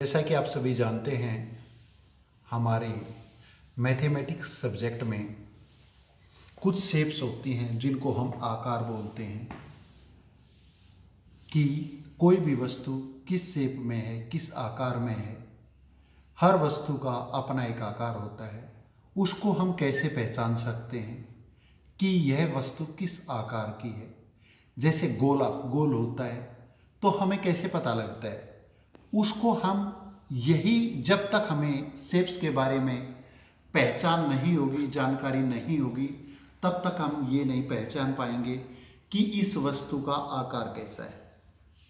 जैसा कि आप सभी जानते हैं, हमारे मैथमेटिक्स सब्जेक्ट में कुछ शेप्स होती हैं जिनको हम आकार बोलते हैं कि कोई भी वस्तु किस शेप में है, किस आकार में है। हर वस्तु का अपना एक आकार होता है। उसको हम कैसे पहचान सकते हैं कि यह वस्तु किस आकार की है। जैसे गोला गोल होता है तो हमें कैसे पता लगता है, उसको हम यही जब तक हमें शेप्स के बारे में पहचान नहीं होगी, जानकारी नहीं होगी, तब तक हम ये नहीं पहचान पाएंगे कि इस वस्तु का आकार कैसा है।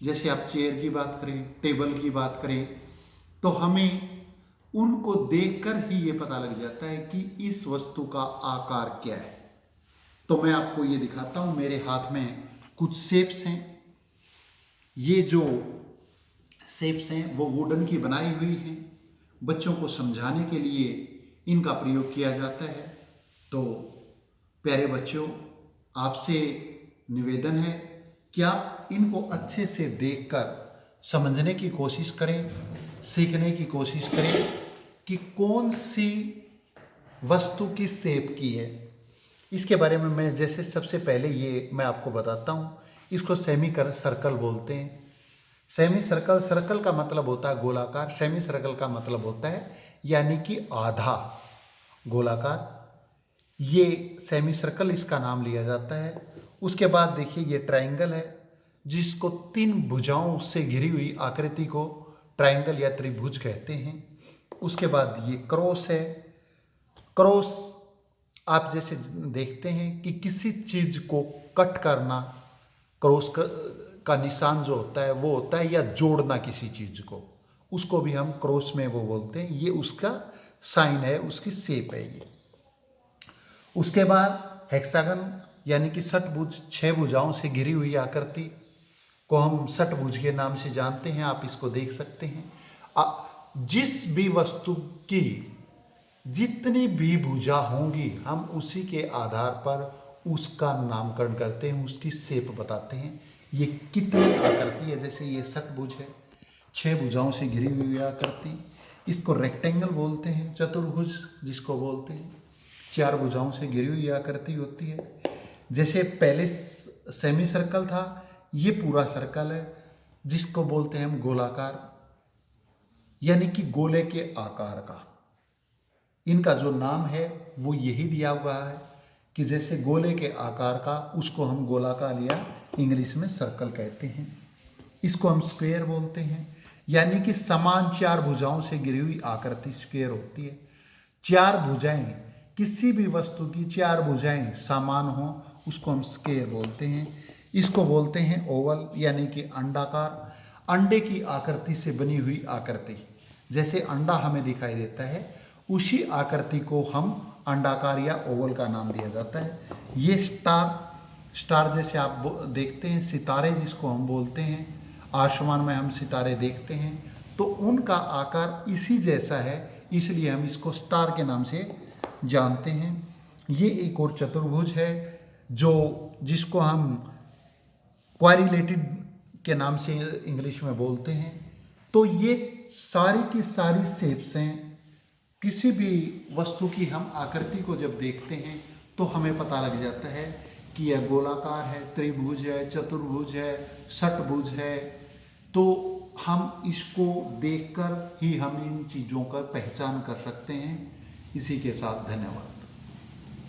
जैसे आप चेयर की बात करें, टेबल की बात करें, तो हमें उनको देखकर ही ये पता लग जाता है कि इस वस्तु का आकार क्या है। तो मैं आपको ये दिखाता हूँ, मेरे हाथ में कुछ शेप्स हैं। ये जो शेप्स हैं वो वुडन की बनाई हुई हैं। बच्चों को समझाने के लिए इनका प्रयोग किया जाता है। तो प्यारे बच्चों, आपसे निवेदन है कि आप इनको अच्छे से देखकर समझने की कोशिश करें, सीखने की कोशिश करें कि कौन सी वस्तु किस शेप की है। इसके बारे में मैं जैसे सबसे पहले ये मैं आपको बताता हूँ। इसको सेमी सर्कल बोलते हैं। सेमी सर्कल, सर्कल का मतलब होता है गोलाकार, सेमी सर्कल का मतलब होता है यानी कि आधा गोलाकार। ये सेमी सर्कल इसका नाम लिया जाता है। उसके बाद देखिए ये ट्रायंगल है, जिसको 3 भुजाओं से घिरी हुई आकृति को ट्रायंगल या त्रिभुज कहते हैं। उसके बाद ये क्रॉस है। क्रॉस आप जैसे देखते हैं कि किसी चीज को कट करना, क्रॉस का निशान जो होता है वो होता है, या जोड़ना किसी चीज को, उसको भी हम क्रॉस में वो बोलते हैं। ये उसका साइन है, उसकी शेप है ये। उसके बाद हेक्सागन यानी कि षटभुज, 6 भुजाओं से घिरी हुई आकृति को हम षटभुज के नाम से जानते हैं। आप इसको देख सकते हैं। जिस भी वस्तु की जितनी भी भुजा होंगी, हम उसी के आधार पर उसका नामकरण करते हैं, उसकी शेप बताते हैं। ये कितनी आकृति है, जैसे ये षटभुज है, 6 भुजाओं से घिरी हुई आकृति, इसको रेक्टेंगल बोलते हैं। चतुर्भुज जिसको बोलते हैं, 4 भुजाओं से घिरी हुई आकृति होती है। जैसे पहले सेमी सर्कल था, ये पूरा सर्कल है, जिसको बोलते हैं हम गोलाकार, यानी कि गोले के आकार का। इनका जो नाम है वो यही दिया हुआ है कि जैसे गोले के आकार का, उसको हम गोलाकार या इंग्लिश में सर्कल कहते हैं। इसको हम स्क्वायर बोलते हैं, यानी कि समान 4 भुजाओं से घिरी हुई आकृति स्क्वायर होती है। 4 भुजाएं, किसी भी वस्तु की 4 भुजाएं समान हो, उसको हम स्क्वायर बोलते हैं। इसको बोलते हैं ओवल, यानी कि अंडाकार, अंडे की आकृति से बनी हुई आकृति। जैसे अंडा हमें दिखाई देता है, उसी आकृति को हम अंडाकार या ओवल का नाम दिया जाता है। ये स्टार जैसे आप देखते हैं, सितारे जिसको हम बोलते हैं, आसमान में हम सितारे देखते हैं, तो उनका आकार इसी जैसा है, इसलिए हम इसको स्टार के नाम से जानते हैं। ये एक और चतुर्भुज है जिसको हम क्वाड्रिलेटरल के नाम से इंग्लिश में बोलते हैं। तो ये सारी की सारी शेप्स हैं। किसी भी वस्तु की हम आकृति को जब देखते हैं तो हमें पता लग जाता है कि यह गोलाकार है, त्रिभुज है, चतुर्भुज है, षटभुज है। तो हम इसको देखकर ही हम इन चीज़ों का पहचान कर सकते हैं। इसी के साथ धन्यवाद।